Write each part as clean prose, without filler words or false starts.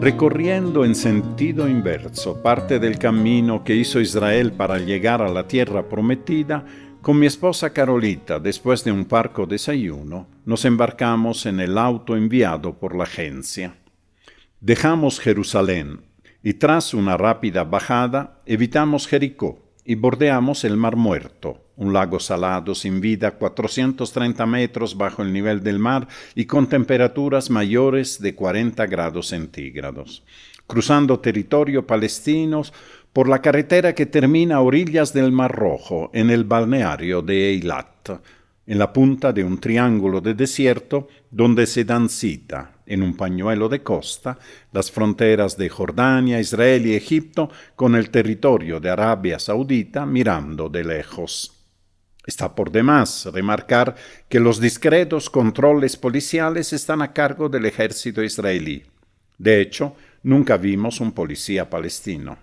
Recorriendo en sentido inverso parte del camino que hizo Israel para llegar a la tierra prometida, con mi esposa Carolita, después de un parco desayuno, nos embarcamos en el auto enviado por la agencia. Dejamos Jerusalén y tras una rápida bajada evitamos Jericó y bordeamos el Mar Muerto, un lago salado sin vida 430 metros bajo el nivel del mar y con temperaturas mayores de 40 grados centígrados, cruzando territorio palestino por la carretera que termina a orillas del Mar Rojo en el balneario de Eilat, en la punta de un triángulo de desierto donde se dan cita, en un pañuelo de costa, las fronteras de Jordania, Israel y Egipto con el territorio de Arabia Saudita mirando de lejos. Está por demás remarcar que los discretos controles policiales están a cargo del ejército israelí. De hecho, nunca vimos un policía palestino.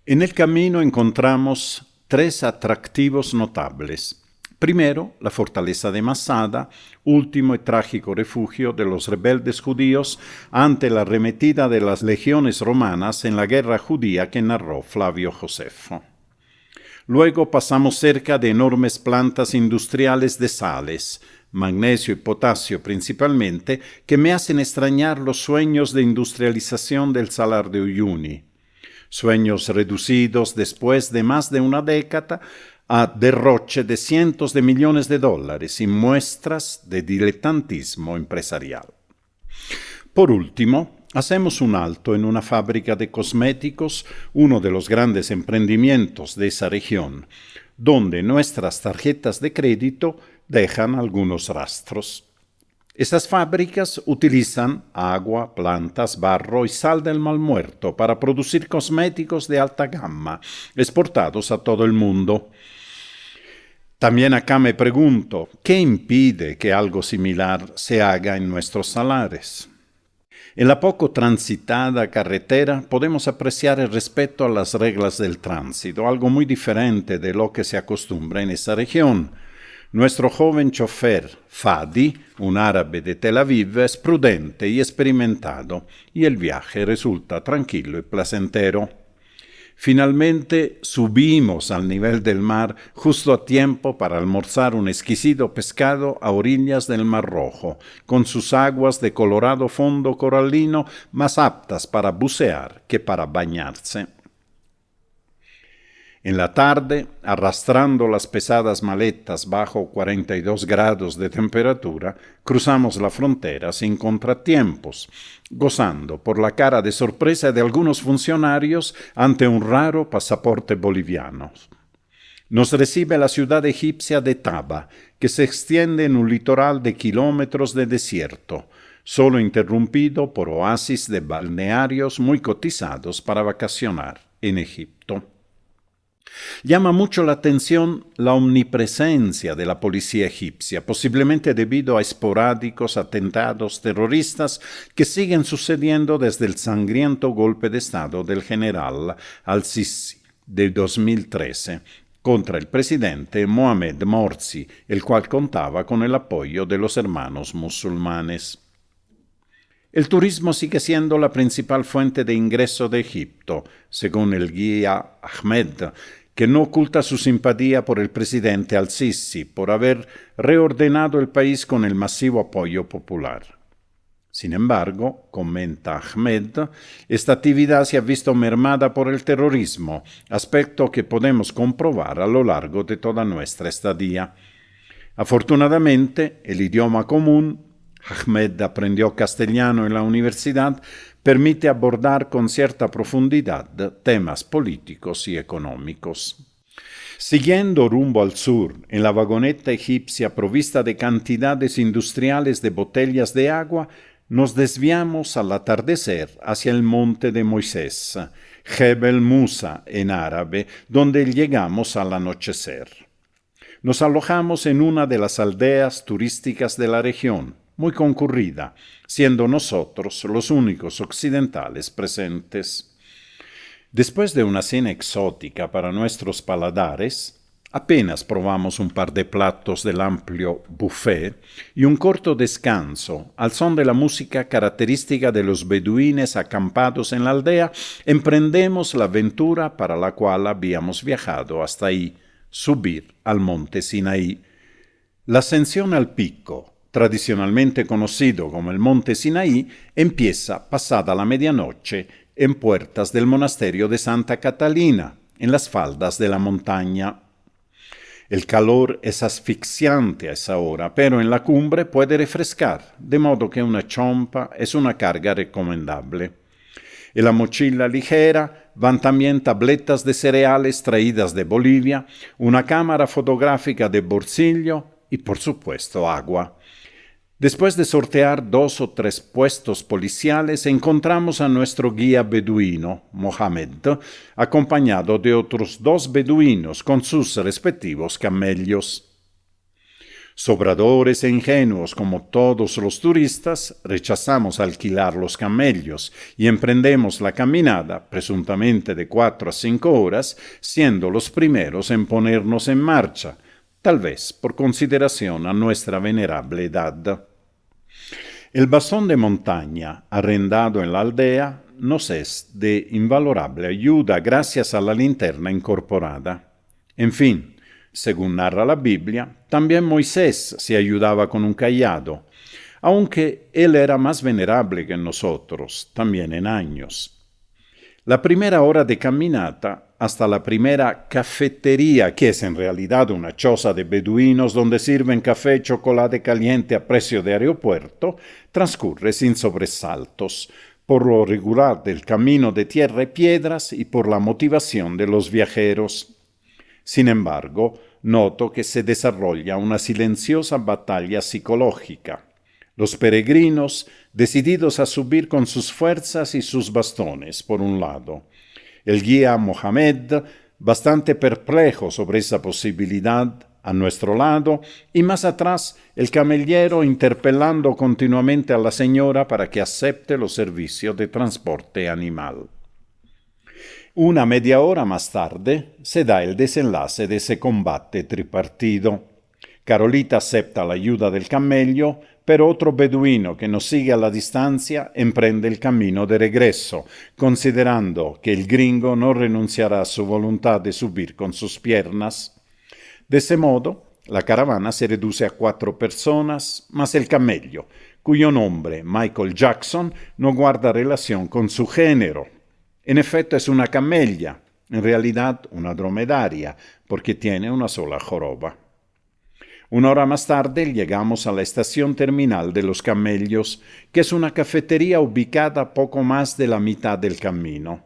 En el camino encontramos tres atractivos notables. Primero, la fortaleza de Masada, último y trágico refugio de los rebeldes judíos ante la arremetida de las legiones romanas en la guerra judía que narró Flavio Josefo. Luego pasamos cerca de enormes plantas industriales de sales, magnesio y potasio principalmente, que me hacen extrañar los sueños de industrialización del Salar de Uyuni. Sueños reducidos después de más de una década a derroche de cientos de millones de dólares y muestras de diletantismo empresarial. Por último, hacemos un alto en una fábrica de cosméticos, uno de los grandes emprendimientos de esa región, donde nuestras tarjetas de crédito dejan algunos rastros. Estas fábricas utilizan agua, plantas, barro y sal del Mar Muerto para producir cosméticos de alta gama, exportados a todo el mundo. También acá me pregunto, ¿qué impide que algo similar se haga en nuestros salares? En la poco transitada carretera podemos apreciar el respeto a las reglas del tránsito, algo muy diferente de lo que se acostumbra en esa región. Nuestro joven chofer, Fadi, un árabe de Tel Aviv, es prudente y experimentado, y el viaje resulta tranquilo y placentero. Finalmente subimos al nivel del mar justo a tiempo para almorzar un exquisito pescado a orillas del Mar Rojo, con sus aguas de colorado fondo coralino más aptas para bucear que para bañarse. En la tarde, arrastrando las pesadas maletas bajo 42 grados de temperatura, cruzamos la frontera sin contratiempos, gozando por la cara de sorpresa de algunos funcionarios ante un raro pasaporte boliviano. Nos recibe la ciudad egipcia de Taba, que se extiende en un litoral de kilómetros de desierto, solo interrumpido por oasis de balnearios muy cotizados para vacacionar en Egipto. Llama mucho la atención la omnipresencia de la policía egipcia, posiblemente debido a esporádicos atentados terroristas que siguen sucediendo desde el sangriento golpe de Estado del general al-Sisi de 2013 contra el presidente Mohamed Morsi, el cual contaba con el apoyo de los hermanos musulmanes. El turismo sigue siendo la principal fuente de ingreso de Egipto, según el guía Ahmed, que no oculta su simpatía por el presidente al-Sisi por haber reordenado el país con el masivo apoyo popular. Sin embargo, comenta Ahmed, esta actividad se ha visto mermada por el terrorismo, aspecto que podemos comprobar a lo largo de toda nuestra estadía. Afortunadamente, el idioma común, Ahmed aprendió castellano en la universidad, permite abordar con cierta profundidad temas políticos y económicos. Siguiendo rumbo al sur, en la vagoneta egipcia provista de cantidades industriales de botellas de agua, nos desviamos al atardecer hacia el monte de Moisés, Jebel Musa en árabe, donde llegamos al anochecer. Nos alojamos en una de las aldeas turísticas de la región, muy concurrida, siendo nosotros los únicos occidentales presentes. Después de una cena exótica para nuestros paladares, Apenas probamos un par de platos del amplio buffet y un corto descanso al son de la música característica de los beduines acampados en la aldea, emprendemos la aventura para la cual habíamos viajado hasta ahí, subir al monte Sinaí. La ascensión al pico, tradicionalmente conocido como el monte Sinaí, empieza pasada la medianoche en puertas del monasterio de Santa Catalina, en las faldas de la montaña. El calor es asfixiante a esa hora, pero en la cumbre puede refrescar, de modo que una chompa es una carga recomendable. En la mochila ligera van también tabletas de cereales traídas de Bolivia, una cámara fotográfica de bolsillo y, por supuesto, agua. Después de sortear 2 o 3 puestos policiales, encontramos a nuestro guía beduino, Mohamed, acompañado de otros 2 beduinos con sus respectivos camellos. Sobradores e ingenuos como todos los turistas, rechazamos alquilar los camellos y emprendemos la caminada, presuntamente de 4 a 5 horas, siendo los primeros en ponernos en marcha, tal vez por consideración a nuestra venerable edad. El bastón de montaña, arrendado en la aldea, nos es de invalorable ayuda gracias a la linterna incorporada. En fin, según narra la Biblia, también Moisés se ayudaba con un cayado, aunque él era más venerable que nosotros, también en años. La primera hora de caminata hasta la primera cafetería, que es en realidad una choza de beduinos donde sirven café y chocolate caliente a precio de aeropuerto, transcurre sin sobresaltos, por lo regular del camino de tierra y piedras y por la motivación de los viajeros. Sin embargo, noto que se desarrolla una silenciosa batalla psicológica. Los peregrinos, decididos a subir con sus fuerzas y sus bastones, por un lado. El guía Mohamed, bastante perplejo sobre esa posibilidad, a nuestro lado, y más atrás el camellero interpelando continuamente a la señora para que acepte los servicios de transporte animal. Una media hora más tarde se da el desenlace de ese combate tripartido. Carolita acepta la ayuda del camello, pero otro beduino que nos sigue a la distancia emprende el camino de regreso, considerando que el gringo no renunciará a su voluntad de subir con sus piernas. De ese modo, la caravana se reduce a 4 personas, más el camello, cuyo nombre, Michael Jackson, no guarda relación con su género. En efecto, es una camella, en realidad una dromedaria, porque tiene una sola joroba. Una hora más tarde llegamos a la estación terminal de los camellos, que es una cafetería ubicada a poco más de la mitad del camino.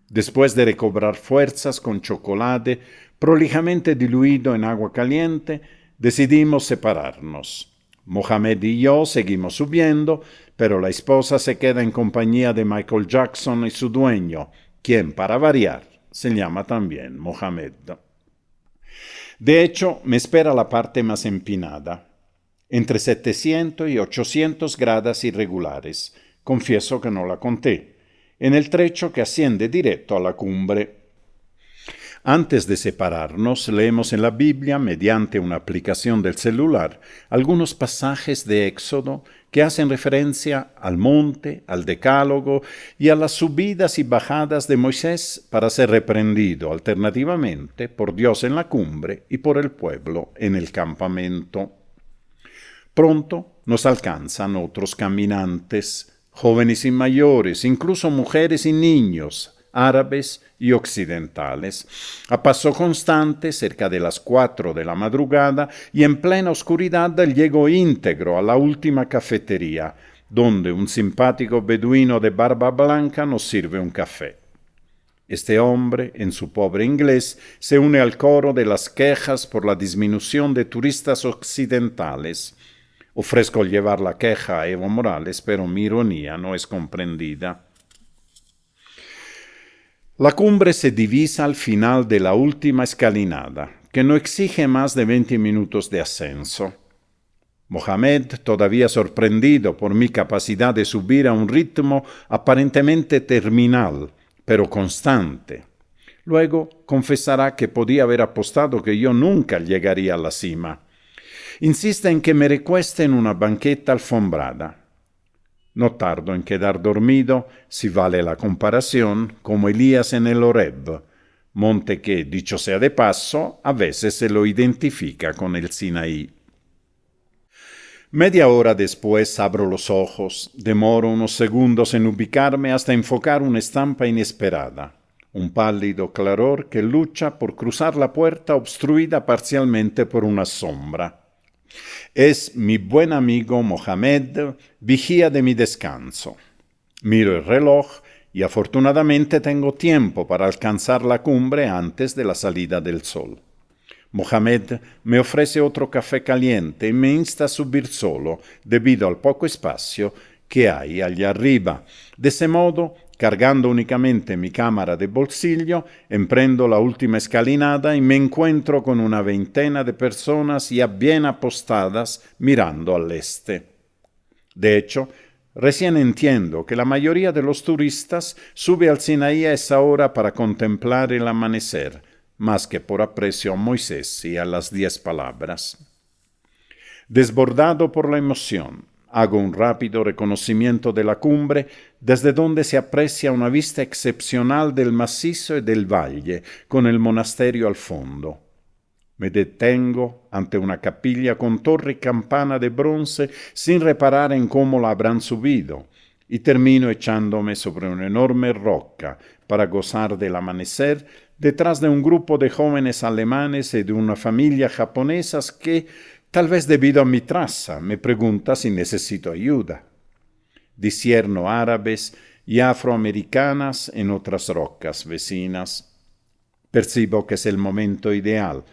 Después de recobrar fuerzas con chocolate prolijamente diluido en agua caliente, decidimos separarnos. Mohamed y yo seguimos subiendo, pero la esposa se queda en compañía de Michael Jackson y su dueño, quien, para variar, se llama también Mohamed. De hecho, me espera la parte más empinada, entre 700 y 800 gradas irregulares, confieso que no la conté, en el trecho que asciende directo a la cumbre. Antes de separarnos, leemos en la Biblia, mediante una aplicación del celular, algunos pasajes de Éxodo que hacen referencia al monte, al decálogo y a las subidas y bajadas de Moisés para ser reprendido alternativamente por Dios en la cumbre y por el pueblo en el campamento. Pronto nos alcanzan otros caminantes, jóvenes y mayores, incluso mujeres y niños, árabes y occidentales, a paso constante cerca de las 4 de la madrugada y en plena oscuridad llego íntegro a la última cafetería, donde un simpático beduino de barba blanca nos sirve un café. Este hombre, en su pobre inglés, se une al coro de las quejas por la disminución de turistas occidentales. Ofrezco llevar la queja a Evo Morales, pero mi ironía no es comprendida. La cumbre se divisa al final de la última escalinada, que no exige más de 20 minutos de ascenso. Mohamed, todavía sorprendido por mi capacidad de subir a un ritmo aparentemente terminal, pero constante, Luego confesará que podía haber apostado que yo nunca llegaría a la cima. Insiste en que me recueste en una banqueta alfombrada. No tardo en quedar dormido, si vale la comparación, como Elías en el Horeb, monte que, dicho sea de paso, a veces se lo identifica con el Sinaí. Media hora después abro los ojos, demoro unos segundos en ubicarme hasta enfocar una estampa inesperada, un pálido claror que lucha por cruzar la puerta obstruida parcialmente por una sombra. Es mi buen amigo Mohamed, vigía de mi descanso. Miro el reloj y afortunadamente tengo tiempo para alcanzar la cumbre antes de la salida del sol. Mohamed me ofrece otro café caliente y me insta a subir solo, debido al poco espacio que hay allá arriba. De ese modo, cargando únicamente mi cámara de bolsillo, emprendo la última escalinata y me encuentro con una veintena de personas ya bien apostadas mirando al este. De hecho, recién entiendo que la mayoría de los turistas sube al Sinaí a esa hora para contemplar el amanecer, más que por aprecio a Moisés y a las 10 palabras. Desbordado por la emoción, hago un rápido reconocimiento de la cumbre, desde donde se aprecia una vista excepcional del macizo y del valle, con el monasterio al fondo. Me detengo ante una capilla con torre y campana de bronce sin reparar en cómo la habrán subido, y termino echándome sobre una enorme roca para gozar del amanecer detrás de un grupo de jóvenes alemanes y de una familia japonesa que, tal vez debido a mi traza, me pregunta si necesito ayuda. Discierno árabes y afroamericanas en otras rocas vecinas. Percibo que es el momento ideal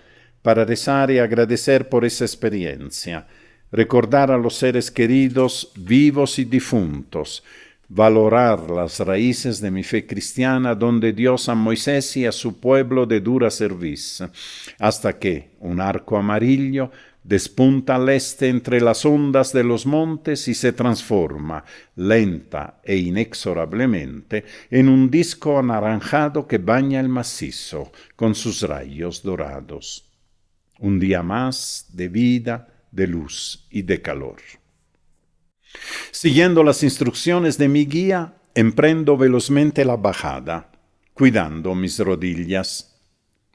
para rezar y agradecer por esa experiencia, recordar a los seres queridos vivos y difuntos, valorar las raíces de mi fe cristiana donde Dios a Moisés y a su pueblo de dura cerviz, hasta que un arco amarillo despunta al este entre las ondas de los montes y se transforma, lenta e inexorablemente, en un disco anaranjado que baña el macizo con sus rayos dorados. Un día más de vida, de luz y de calor. Siguiendo las instrucciones de mi guía, emprendo velozmente la bajada, cuidando mis rodillas.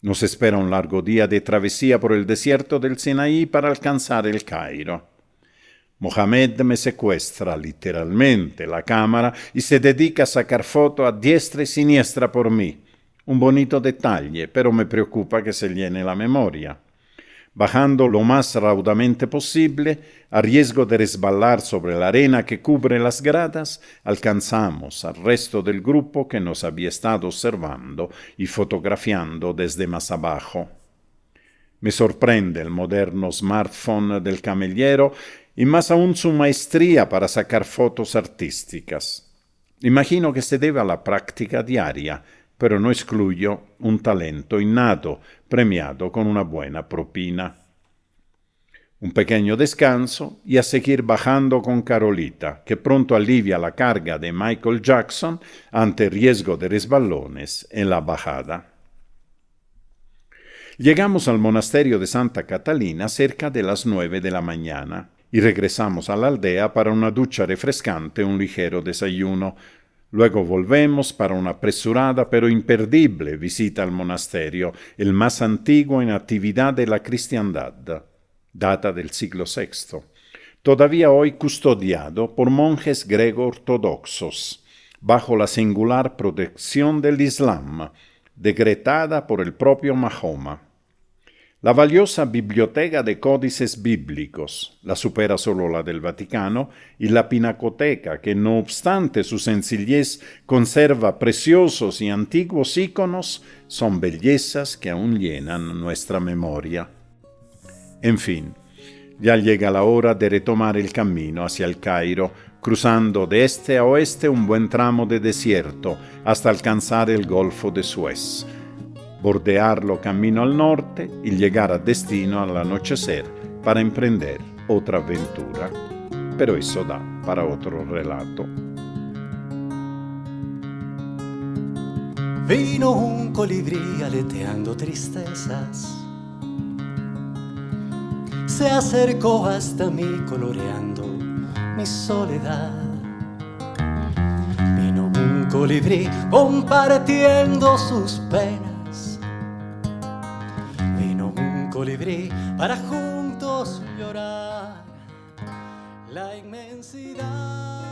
Nos espera un largo día de travesía por el desierto del Sinaí para alcanzar el Cairo. Mohamed me secuestra literalmente la cámara y se dedica a sacar foto a diestra y siniestra por mí. Un bonito detalle, pero me preocupa que se llene la memoria. Bajando lo más raudamente posible, a riesgo de resbalar sobre la arena que cubre las gradas, alcanzamos al resto del grupo que nos había estado observando y fotografiando desde más abajo. Me sorprende el moderno smartphone del camellero y más aún su maestría para sacar fotos artísticas. Imagino que se debe a la práctica diaria, pero no excluyo un talento innato, premiado con una buena propina. Un pequeño descanso y a seguir bajando con Carolita, que pronto alivia la carga de Michael Jackson ante riesgo de resbalones en la bajada. Llegamos al monasterio de Santa Catalina cerca de las 9 de la mañana y regresamos a la aldea para una ducha refrescante y un ligero desayuno. Luego volvemos para una apresurada pero imperdible visita al monasterio, el más antiguo en actividad de la cristiandad, data del siglo VI, todavía hoy custodiado por monjes grego-ortodoxos, bajo la singular protección del Islam, decretada por el propio Mahoma. La valiosa biblioteca de códices bíblicos la supera solo la del Vaticano y la pinacoteca que, no obstante su sencillez, conserva preciosos y antiguos íconos, son bellezas que aún llenan nuestra memoria. En fin, ya llega la hora de retomar el camino hacia el Cairo, cruzando de este a oeste un buen tramo de desierto hasta alcanzar el Golfo de Suez, bordearlo camino al norte y llegar a destino al anochecer para emprender otra aventura. Pero eso da para otro relato. Vino un colibrí aleteando tristezas, se acercó hasta mí coloreando mi soledad. Vino un colibrí compartiendo sus penas, vino un colibrí para juntos llorar la inmensidad.